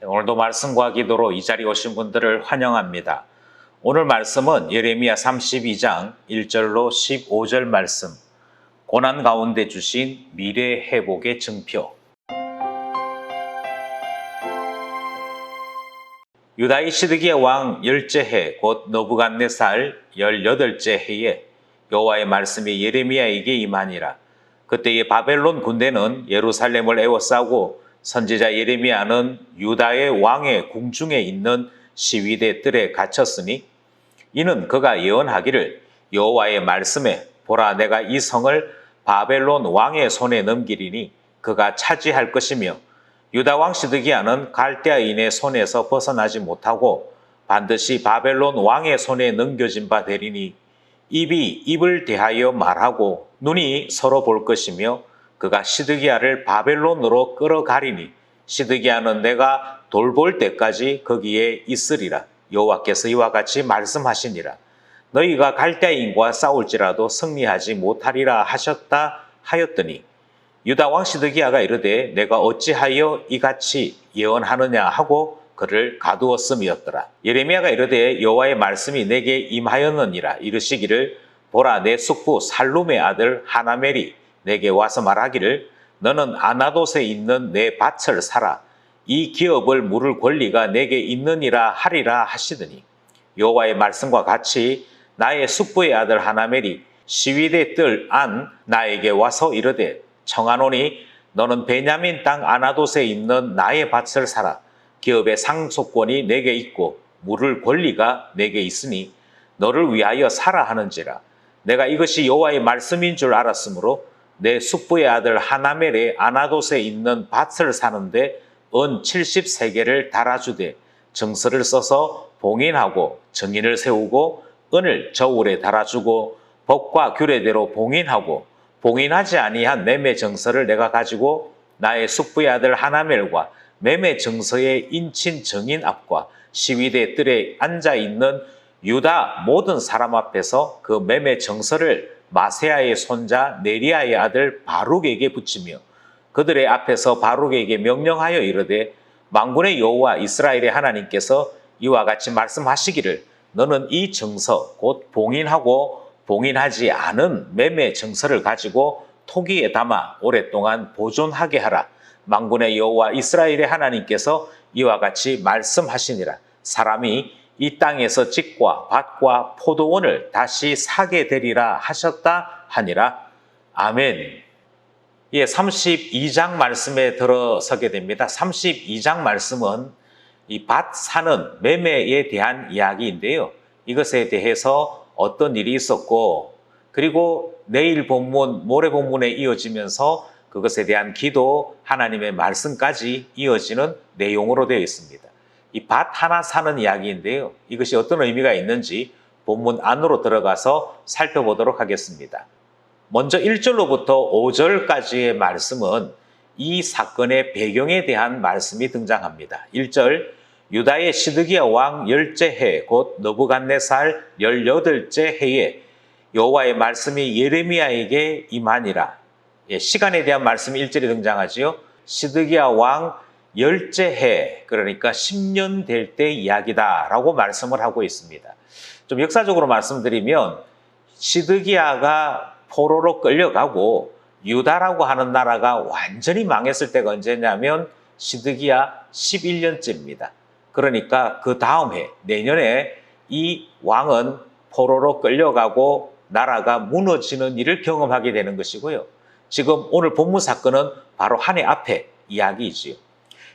오늘도 말씀과 기도로 이 자리에 오신 분들을 환영합니다. 오늘 말씀은 예레미야 32장 1절로 15절 말씀, 고난 가운데 주신 미래 회복의 증표. 유다의 시드기야 왕 10째 해, 곧 느부갓네살 18째 해에 여호와의 말씀이 예레미야에게 임하니라. 그때의 바벨론 군대는 예루살렘을 에워싸고 선지자 예레미야는 유다의 왕의 궁중에 있는 시위대 뜰에 갇혔으니, 이는 그가 예언하기를 여호와의 말씀에 보라, 내가 이 성을 바벨론 왕의 손에 넘기리니 그가 차지할 것이며, 유다 왕 시드기야는 갈대아인의 손에서 벗어나지 못하고 반드시 바벨론 왕의 손에 넘겨진 바 되리니, 입이 입을 대하여 말하고 눈이 서로 볼 것이며, 그가 시드기야를 바벨론으로 끌어가리니 시드기야는 내가 돌볼 때까지 거기에 있으리라. 여호와께서 이와 같이 말씀하시니라. 너희가 갈대아인과 싸울지라도 승리하지 못하리라 하셨다 하였더니, 유다 왕 시드기야가 이르되 내가 어찌하여 이같이 예언하느냐 하고 그를 가두었음이었더라. 예레미야가 이르되 여호와의 말씀이 내게 임하였느니라. 이르시기를 보라, 내 숙부 살룸의 아들 하나멜이 내게 와서 말하기를 너는 아나돗에 있는 내 밭을 사라. 이 기업을 물을 권리가 내게 있느니라 하리라 하시더니, 여호와의 말씀과 같이 나의 숙부의 아들 하나멜이 시위대 뜰 안 나에게 와서 이르되 청하노니 너는 베냐민 땅 아나돗에 있는 나의 밭을 사라. 기업의 상속권이 내게 있고 물을 권리가 내게 있으니 너를 위하여 사라 하는지라. 내가 이것이 여호와의 말씀인 줄 알았으므로 내 숙부의 아들 하나멜의 아나돗에 있는 밭을 사는데 은 70세겔을 달아주되 정서를 써서 봉인하고 증인을 세우고 은을 저울에 달아주고 법과 규례대로 봉인하고, 봉인하지 아니한 매매 정서를 내가 가지고 나의 숙부의 아들 하나멜과 매매 정서의 인친 증인 앞과 시위대 뜰에 앉아있는 유다 모든 사람 앞에서 그 매매 정서를 마세야의 손자 네리야의 아들 바룩에게 붙이며, 그들의 앞에서 바룩에게 명령하여 이르되 만군의 여호와 이스라엘의 하나님께서 이와 같이 말씀하시기를 너는 이 정서 곧 봉인하고 봉인하지 않은 매매 정서를 가지고 토기에 담아 오랫동안 보존하게 하라. 만군의 여호와 이스라엘의 하나님께서 이와 같이 말씀하시니라. 사람이 이 땅에서 집과 밭과 포도원을 다시 사게 되리라 하셨다 하니라. 아멘. 예, 32장 말씀에 들어서게 됩니다. 32장 말씀은 이 밭 사는 매매에 대한 이야기인데요. 이것에 대해서 어떤 일이 있었고, 그리고 내일 본문, 모레 본문에 이어지면서 그것에 대한 기도, 하나님의 말씀까지 이어지는 내용으로 되어 있습니다. 이 밭 하나 사는 이야기인데요. 이것이 어떤 의미가 있는지 본문 안으로 들어가서 살펴보도록 하겠습니다. 먼저 1절로부터 5절까지의 말씀은 이 사건의 배경에 대한 말씀이 등장합니다. 1절, 유다의 시드기야 왕 10째 해, 곧 느부갓네살 18째 해에 여호와의 말씀이 예레미야에게 임하니라. 시간에 대한 말씀이 1절에 등장하지요. 시드기야 왕 10째 해, 그러니까 10년 될 때 이야기다 라고 말씀을 하고 있습니다. 좀 역사적으로 말씀드리면 시드기야가 포로로 끌려가고 유다라고 하는 나라가 완전히 망했을 때가 언제냐면 시드기야 11년째입니다. 그러니까 그 다음 해, 내년에 이 왕은 포로로 끌려가고 나라가 무너지는 일을 경험하게 되는 것이고요. 지금 오늘 본문 사건은 바로 한 해 앞에 이야기이지요.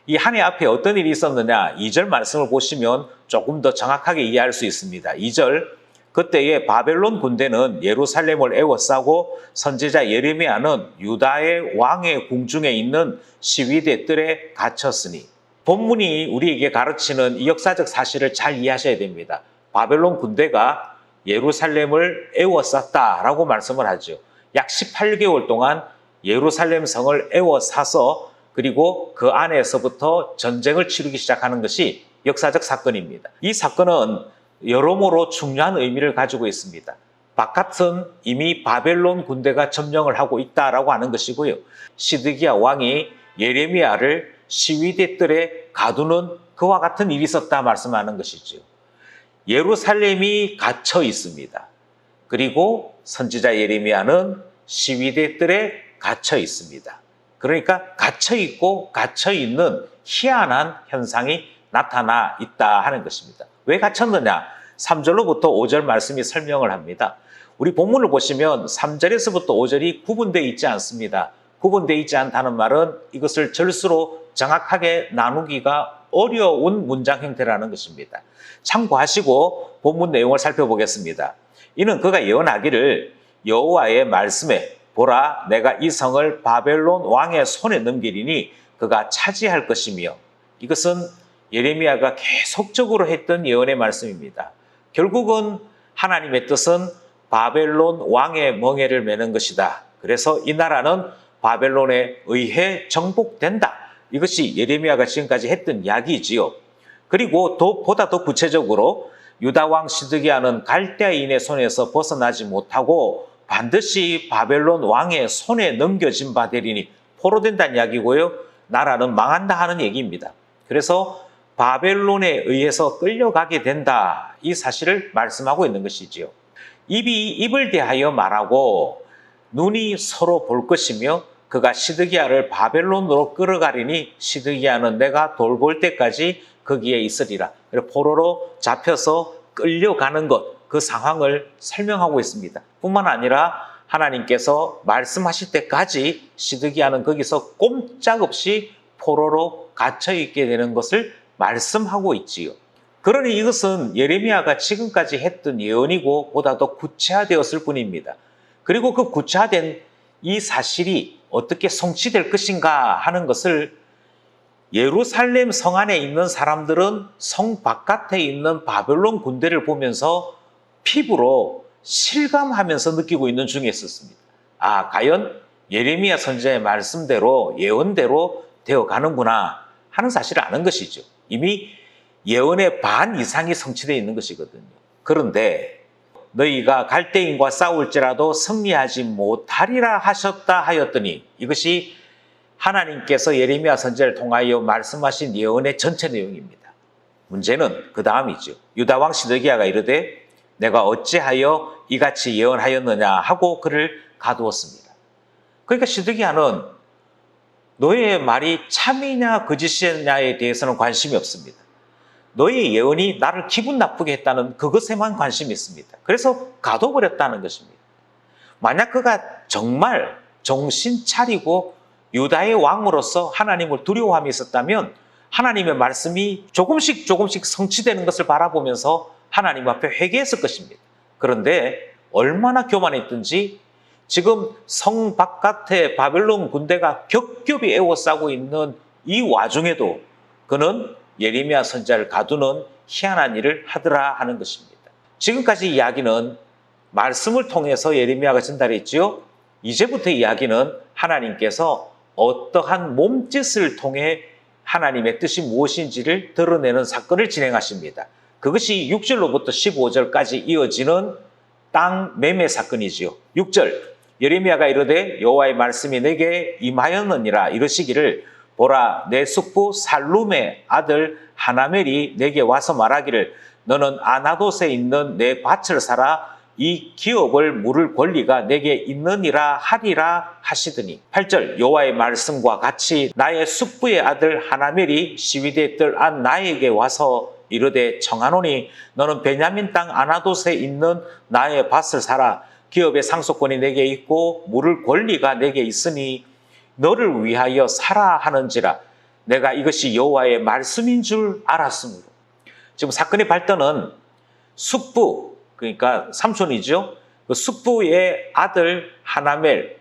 이 한 해 앞에 어떤 일이 있었느냐, 2절 말씀을 보시면 조금 더 정확하게 이해할 수 있습니다. 2절, 그때의 바벨론 군대는 예루살렘을 에워싸고 선지자 예레미야는 유다의 왕의 궁중에 있는 시위대 뜰에 갇혔으니, 본문이 우리에게 가르치는 이 역사적 사실을 잘 이해하셔야 됩니다. 바벨론 군대가 예루살렘을 에워쌌다라고 말씀을 하죠. 약 18개월 동안 예루살렘 성을 에워싸서 그리고 그 안에서부터 전쟁을 치르기 시작하는 것이 역사적 사건입니다. 이 사건은 여러모로 중요한 의미를 가지고 있습니다. 바깥은 이미 바벨론 군대가 점령을 하고 있다라고 하는 것이고요. 시드기야 왕이 예레미야를 시위대 뜰에 가두는 그와 같은 일이 있었다 말씀하는 것이죠. 예루살렘이 갇혀 있습니다. 그리고 선지자 예레미야는 시위대 뜰에 갇혀 있습니다. 그러니까 갇혀 있고 갇혀 있는 희한한 현상이 나타나 있다 하는 것입니다. 왜 갇혔느냐? 3절로부터 5절 말씀이 설명을 합니다. 우리 본문을 보시면 3절에서부터 5절이 구분되어 있지 않습니다. 구분되어 있지 않다는 말은 이것을 절수로 정확하게 나누기가 어려운 문장 형태라는 것입니다. 참고하시고 본문 내용을 살펴보겠습니다. 이는 그가 예언하기를 여호와의 말씀에 보라 내가 이 성을 바벨론 왕의 손에 넘기리니 그가 차지할 것이며, 이것은 예레미야가 계속적으로 했던 예언의 말씀입니다. 결국은 하나님의 뜻은 바벨론 왕의 멍에를 매는 것이다. 그래서 이 나라는 바벨론에 의해 정복된다. 이것이 예레미야가 지금까지 했던 이야기지요. 그리고 보다 더 구체적으로 유다 왕 시드기야는 갈대아인의 손에서 벗어나지 못하고 반드시 바벨론 왕의 손에 넘겨진 바 되리니 포로된다는 이야기고요. 나라는 망한다 하는 얘기입니다. 그래서 바벨론에 의해서 끌려가게 된다. 이 사실을 말씀하고 있는 것이지요. 입이 입을 대하여 말하고 눈이 서로 볼 것이며 그가 시드기야를 바벨론으로 끌어가리니 시드기야는 내가 돌볼 때까지 거기에 있으리라. 포로로 잡혀서 끌려가는 것, 그 상황을 설명하고 있습니다. 뿐만 아니라 하나님께서 말씀하실 때까지 시드기야는 거기서 꼼짝없이 포로로 갇혀 있게 되는 것을 말씀하고 있지요. 그러니 이것은 예레미야가 지금까지 했던 예언이고 보다 더 구체화되었을 뿐입니다. 그리고 그 구체화된 이 사실이 어떻게 성취될 것인가 하는 것을 예루살렘 성 안에 있는 사람들은 성 바깥에 있는 바벨론 군대를 보면서 피부로 실감하면서 느끼고 있는 중에 있었습니다. 아, 과연 예레미야 선지자의 말씀대로 예언대로 되어 가는구나 하는 사실을 아는 것이죠. 이미 예언의 반 이상이 성취되어 있는 것이거든요. 그런데 너희가 갈대인과 싸울지라도 승리하지 못하리라 하셨다 하였더니, 이것이 하나님께서 예레미야 선지자를 통하여 말씀하신 예언의 전체 내용입니다. 문제는 그 다음이죠. 유다 왕 시드기야가 이르되 내가 어찌하여 이같이 예언하였느냐 하고 그를 가두었습니다. 그러니까 시드기야는 너의 말이 참이냐 거짓이냐에 대해서는 관심이 없습니다. 너의 예언이 나를 기분 나쁘게 했다는 그것에만 관심이 있습니다. 그래서 가둬버렸다는 것입니다. 만약 그가 정말 정신 차리고 유다의 왕으로서 하나님을 두려워함이 있었다면 하나님의 말씀이 조금씩 성취되는 것을 바라보면서 하나님 앞에 회개했을 것입니다. 그런데 얼마나 교만했든지 지금 성 바깥에 바벨론 군대가 겹겹이 에워싸고 있는 이 와중에도 그는 예레미야 선지자를 가두는 희한한 일을 하더라 하는 것입니다. 지금까지 이야기는 말씀을 통해서 예레미야가 전달했지요. 이제부터 이야기는 하나님께서 어떠한 몸짓을 통해 하나님의 뜻이 무엇인지를 드러내는 사건을 진행하십니다. 그것이 6절로부터 15절까지 이어지는 땅 매매 사건이지요. 6절, 예레미야가 이르되 여호와의 말씀이 내게 임하였느니라 이르시기를 보라 내 숙부 살룸의 아들 하나멜이 내게 와서 말하기를 너는 아나돗에 있는 내 밭을 사라 이 기업을 물을 권리가 내게 있느니라 하리라 하시더니 8절 여호와의 말씀과 같이 나의 숙부의 아들 하나멜이 시위대 뜰 안 나에게 와서 이르되 청하노니 너는 베냐민 땅 아나돗에 있는 나의 밭을 사라 기업의 상속권이 내게 있고 물을 권리가 내게 있으니 너를 위하여 사라 하는지라 내가 이것이 여호와의 말씀인 줄 알았으므로. 지금 사건의 발단은 숙부, 그러니까 삼촌이죠. 그 숙부의 아들 하나멜,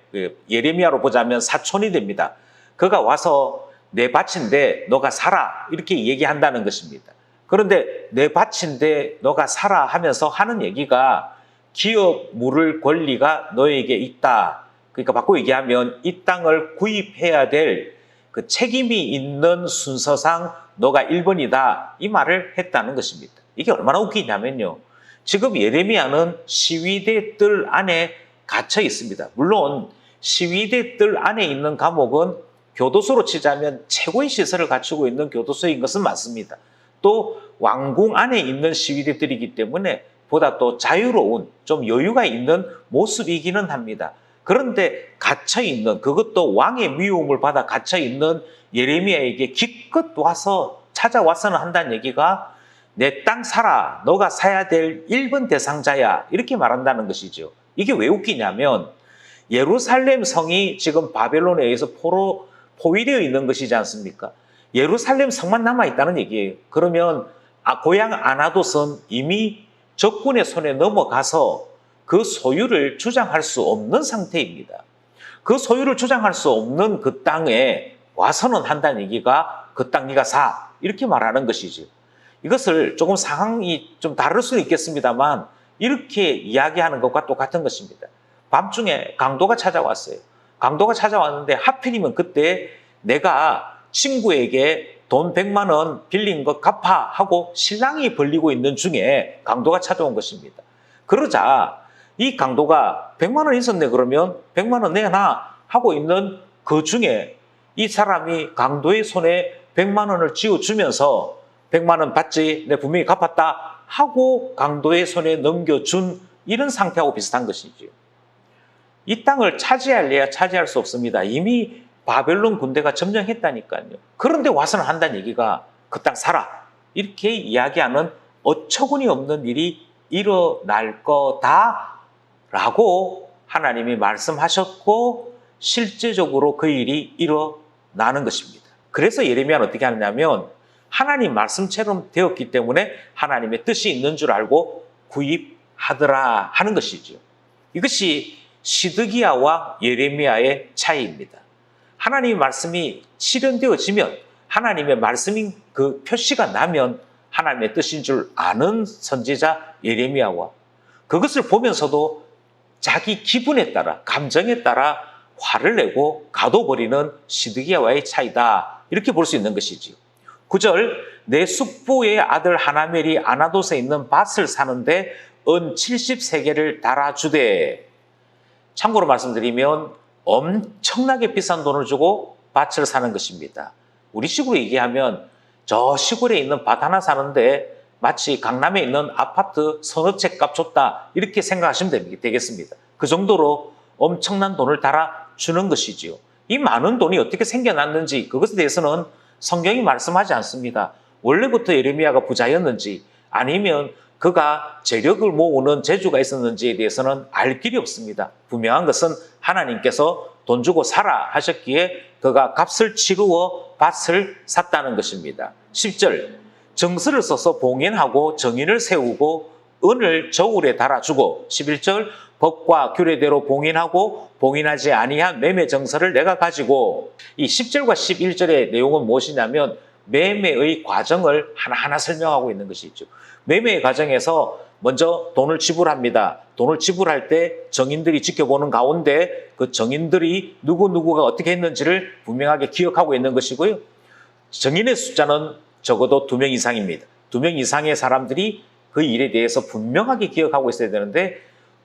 예레미야로 보자면 사촌이 됩니다. 그가 와서 내 밭인데 너가 사라 이렇게 얘기한다는 것입니다. 그런데 내 밭인데 너가 사라 하면서 하는 얘기가 기업 물을 권리가 너에게 있다. 그러니까 바꿔 얘기하면 이 땅을 구입해야 될 그 책임이 있는 순서상 너가 1번이다. 이 말을 했다는 것입니다. 이게 얼마나 웃기냐면요. 지금 예레미야는 시위대 뜰 안에 갇혀 있습니다. 물론 시위대 뜰 안에 있는 감옥은 교도소로 치자면 최고의 시설을 갖추고 있는 교도소인 것은 맞습니다. 또 왕궁 안에 있는 시위대들이기 때문에 보다 또 자유로운 좀 여유가 있는 모습이기는 합니다. 그런데 갇혀있는, 그것도 왕의 미움을 받아 갇혀있는 예레미야에게 기껏 와서 찾아와서는 한다는 얘기가 내 땅 사라, 너가 사야 될 1번 대상자야, 이렇게 말한다는 것이죠. 이게 왜 웃기냐면 예루살렘 성이 지금 바벨론에 의해서 포위되어 있는 것이지 않습니까? 예루살렘 성만 남아있다는 얘기예요. 그러면 고향 아나돗은 이미 적군의 손에 넘어가서 그 소유를 주장할 수 없는 상태입니다. 그 소유를 주장할 수 없는 그 땅에 와서는 한다는 얘기가 그 땅 네가 사, 이렇게 말하는 것이죠. 이것을 조금 상황이 좀 다를 수는 있겠습니다만 이렇게 이야기하는 것과 똑같은 것입니다. 밤중에 강도가 찾아왔어요. 강도가 찾아왔는데 하필이면 그때 내가 친구에게 돈 100만 원 빌린 것 갚아 하고 신랑이 벌리고 있는 중에 강도가 찾아온 것입니다. 그러자 이 강도가 100만 원 있었네, 그러면 100만 원 내놔 하고 있는 그 중에 이 사람이 강도의 손에 100만 원을 쥐어주면서 100만 원 받지, 내 분명히 갚았다 하고 강도의 손에 넘겨준 이런 상태하고 비슷한 것이죠. 이 땅을 차지할래야 차지할 수 없습니다. 이미 바벨론 군대가 점령했다니까요. 그런데 와서는 한다는 얘기가 그 땅 사라, 이렇게 이야기하는 어처구니 없는 일이 일어날 거다라고 하나님이 말씀하셨고 실제적으로 그 일이 일어나는 것입니다. 그래서 예레미야는 어떻게 하느냐면 하나님 말씀처럼 되었기 때문에 하나님의 뜻이 있는 줄 알고 구입하더라 하는 것이죠. 이것이 시드기야와 예레미야의 차이입니다. 하나님의 말씀이 실현되어지면, 하나님의 말씀인 그 표시가 나면 하나님의 뜻인 줄 아는 선지자 예레미야와 그것을 보면서도 자기 기분에 따라, 감정에 따라 화를 내고 가둬버리는 시드기야와의 차이다, 이렇게 볼 수 있는 것이지요. 9절, 내 숙부의 아들 하나멜이 아나돗에 있는 밭을 사는데 은 70세겔을 달아주되. 참고로 말씀드리면 엄청나게 비싼 돈을 주고 밭을 사는 것입니다. 우리 식으로 얘기하면 저 시골에 있는 밭 하나 사는데 마치 강남에 있는 아파트 서너 채 값 줬다, 이렇게 생각하시면 되겠습니다. 그 정도로 엄청난 돈을 달아주는 것이지요. 이 많은 돈이 어떻게 생겨났는지 그것에 대해서는 성경이 말씀하지 않습니다. 원래부터 예레미야가 부자였는지 아니면 그가 재력을 모으는 재주가 있었는지에 대해서는 알 길이 없습니다. 분명한 것은 하나님께서 돈 주고 사라 하셨기에 그가 값을 치루어 밭을 샀다는 것입니다. 10절, 정서를 써서 봉인하고 정인을 세우고 은을 저울에 달아주고. 11절, 법과 규례대로 봉인하고 봉인하지 아니한 매매 정서를 내가 가지고. 이 10절과 11절의 내용은 무엇이냐면 매매의 과정을 하나하나 설명하고 있는 것이죠. 매매의 과정에서 먼저 돈을 지불합니다. 돈을 지불할 때 정인들이 지켜보는 가운데 그 정인들이 누구누구가 어떻게 했는지를 분명하게 기억하고 있는 것이고요. 정인의 숫자는 적어도 2명 이상입니다. 2명 이상의 사람들이 그 일에 대해서 분명하게 기억하고 있어야 되는데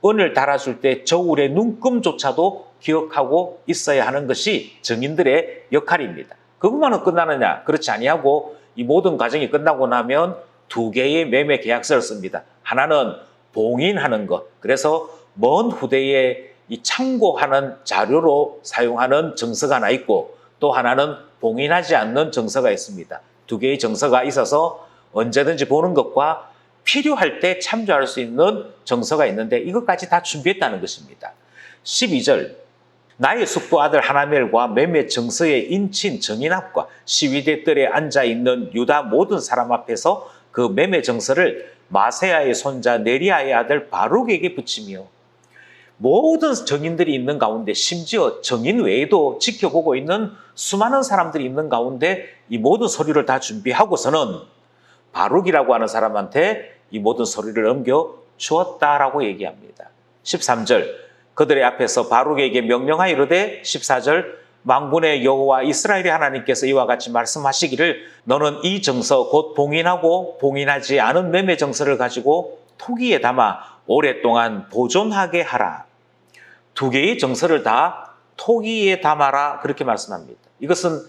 은을 달아줄 때 저울의 눈금조차도 기억하고 있어야 하는 것이 정인들의 역할입니다. 그것만은 끝나느냐? 그렇지 아니하고 이 모든 과정이 끝나고 나면 2개의 매매 계약서를 씁니다. 하나는 봉인하는 것, 그래서 먼 후대에 이 참고하는 자료로 사용하는 정서가 하나 있고, 또 하나는 봉인하지 않는 정서가 있습니다. 2개의 정서가 있어서 언제든지 보는 것과 필요할 때 참조할 수 있는 정서가 있는데 이것까지 다 준비했다는 것입니다. 12절, 나의 숙부 아들 하나멜과 매매 정서의 인친 정인 앞과 시위대 뜰에 앉아있는 유다 모든 사람 앞에서 그 매매 정서를 마세야의 손자 네리야의 아들 바룩에게 붙이며. 모든 정인들이 있는 가운데, 심지어 정인 외에도 지켜보고 있는 수많은 사람들이 있는 가운데 이 모든 서류를 다 준비하고서는 바룩이라고 하는 사람한테 이 모든 서류를 넘겨 주었다라고 얘기합니다. 13절, 그들의 앞에서 바룩에게 명령하여 이르되. 14절, 만군의 여호와 이스라엘의 하나님께서 이와 같이 말씀하시기를 너는 이 정서 곧 봉인하고 봉인하지 않은 매매 정서를 가지고 토기에 담아 오랫동안 보존하게 하라. 2개의 정서를 다 토기에 담아라, 그렇게 말씀합니다. 이것은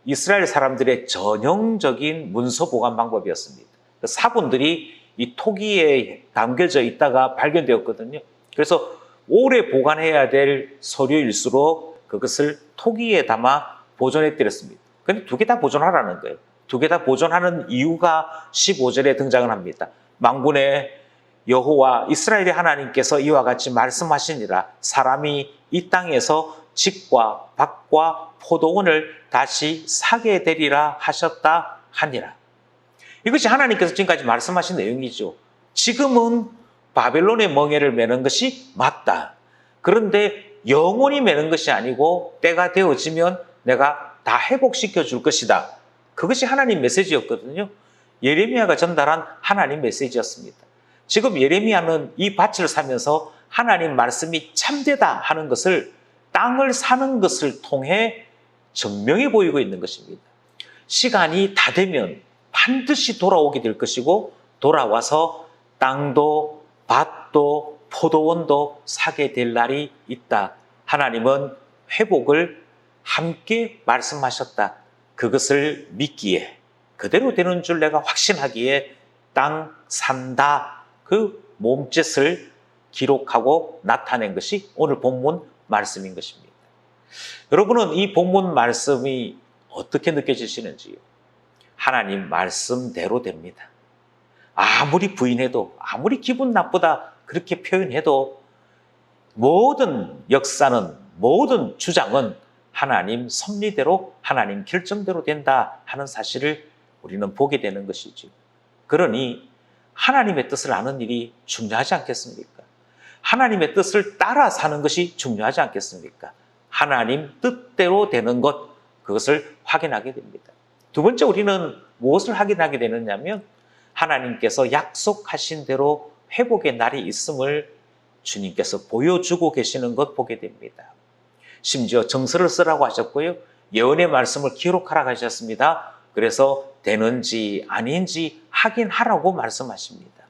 이스라엘 사람들의 전형적인 문서 보관 방법이었습니다. 사본들이 이 토기에 담겨져 있다가 발견되었거든요. 그래서 오래 보관해야 될 서류일수록 그것을 토기에 담아 보존해 드렸습니다. 근데 두 개 다 보존하라는 거예요. 두 개 다 보존하는 이유가 15절에 등장을 합니다. 만군의 여호와 이스라엘의 하나님께서 이와 같이 말씀하시니라. 사람이 이 땅에서 집과 밭과 포도원을 다시 사게 되리라 하셨다 하니라. 이것이 하나님께서 지금까지 말씀하신 내용이죠. 지금은 바벨론의 멍에를 매는 것이 맞다. 그런데 영원히 매는 것이 아니고 때가 되어지면 내가 다 회복시켜 줄 것이다. 그것이 하나님 메시지였거든요. 예레미야가 전달한 하나님 메시지였습니다. 지금 예레미야는 이 밭을 사면서 하나님 말씀이 참되다 하는 것을 땅을 사는 것을 통해 증명해 보이고 있는 것입니다. 시간이 다 되면 반드시 돌아오게 될 것이고 돌아와서 땅도 밭도 포도원도 사게 될 날이 있다. 하나님은 회복을 함께 말씀하셨다. 그것을 믿기에 그대로 되는 줄 내가 확신하기에 땅 산다. 그 몸짓을 기록하고 나타낸 것이 오늘 본문 말씀인 것입니다. 여러분은 이 본문 말씀이 어떻게 느껴지시는지요? 하나님 말씀대로 됩니다. 아무리 부인해도 아무리 기분 나쁘다 그렇게 표현해도 모든 역사는 모든 주장은 하나님 섭리대로 하나님 결정대로 된다 하는 사실을 우리는 보게 되는 것이죠. 그러니 하나님의 뜻을 아는 일이 중요하지 않겠습니까? 하나님의 뜻을 따라 사는 것이 중요하지 않겠습니까? 하나님 뜻대로 되는 것, 그것을 확인하게 됩니다. 두 번째 우리는 무엇을 확인하게 되느냐면 하나님께서 약속하신 대로 회복의 날이 있음을 주님께서 보여주고 계시는 것 보게 됩니다. 심지어 정서를 쓰라고 하셨고요. 예언의 말씀을 기록하라고 하셨습니다. 그래서 되는지 아닌지 확인하라고 말씀하십니다.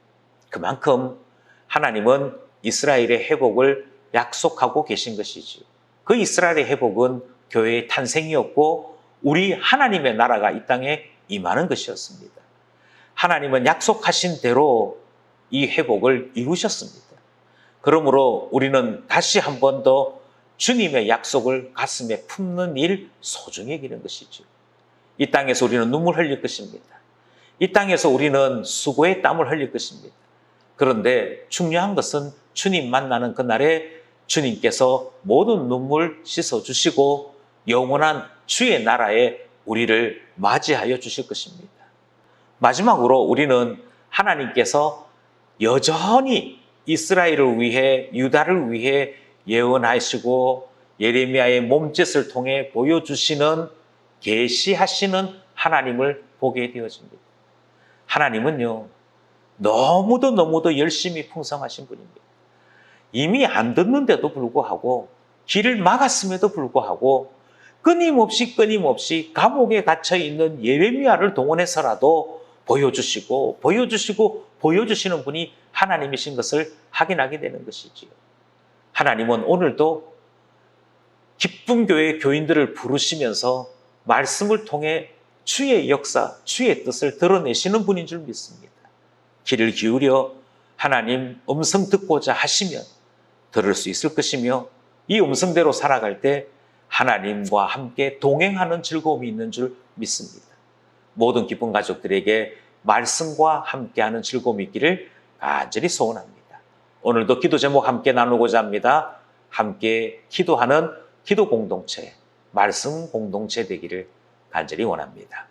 그만큼 하나님은 이스라엘의 회복을 약속하고 계신 것이지요. 그 이스라엘의 회복은 교회의 탄생이었고 우리 하나님의 나라가 이 땅에 임하는 것이었습니다. 하나님은 약속하신 대로 이 회복을 이루셨습니다. 그러므로 우리는 다시 한 번 더 주님의 약속을 가슴에 품는 일 소중히 여기는 것이죠. 이 땅에서 우리는 눈물 흘릴 것입니다. 이 땅에서 우리는 수고의 땀을 흘릴 것입니다. 그런데 중요한 것은 주님 만나는 그날에 주님께서 모든 눈물 씻어주시고 영원한 주의 나라에 우리를 맞이하여 주실 것입니다. 마지막으로 우리는 하나님께서 여전히 이스라엘을 위해 유다를 위해 예언하시고 예레미야의 몸짓을 통해 보여주시는 계시하시는 하나님을 보게 되어집니다. 하나님은요 너무도 열심히 풍성하신 분입니다. 이미 안 듣는데도 불구하고 길을 막았음에도 불구하고 끊임없이 감옥에 갇혀 있는 예레미야를 동원해서라도 보여주시는 분이 하나님이신 것을 확인하게 되는 것이지요. 하나님은 오늘도 기쁨 교회 교인들을 부르시면서 말씀을 통해 주의 역사, 주의 뜻을 드러내시는 분인 줄 믿습니다. 귀를 기울여 하나님 음성 듣고자 하시면 들을 수 있을 것이며 이 음성대로 살아갈 때 하나님과 함께 동행하는 즐거움이 있는 줄 믿습니다. 모든 기쁜 가족들에게 말씀과 함께하는 즐거움이 있기를 간절히 소원합니다. 오늘도 기도 제목 함께 나누고자 합니다. 함께 기도하는 기도 공동체, 말씀 공동체 되기를 간절히 원합니다.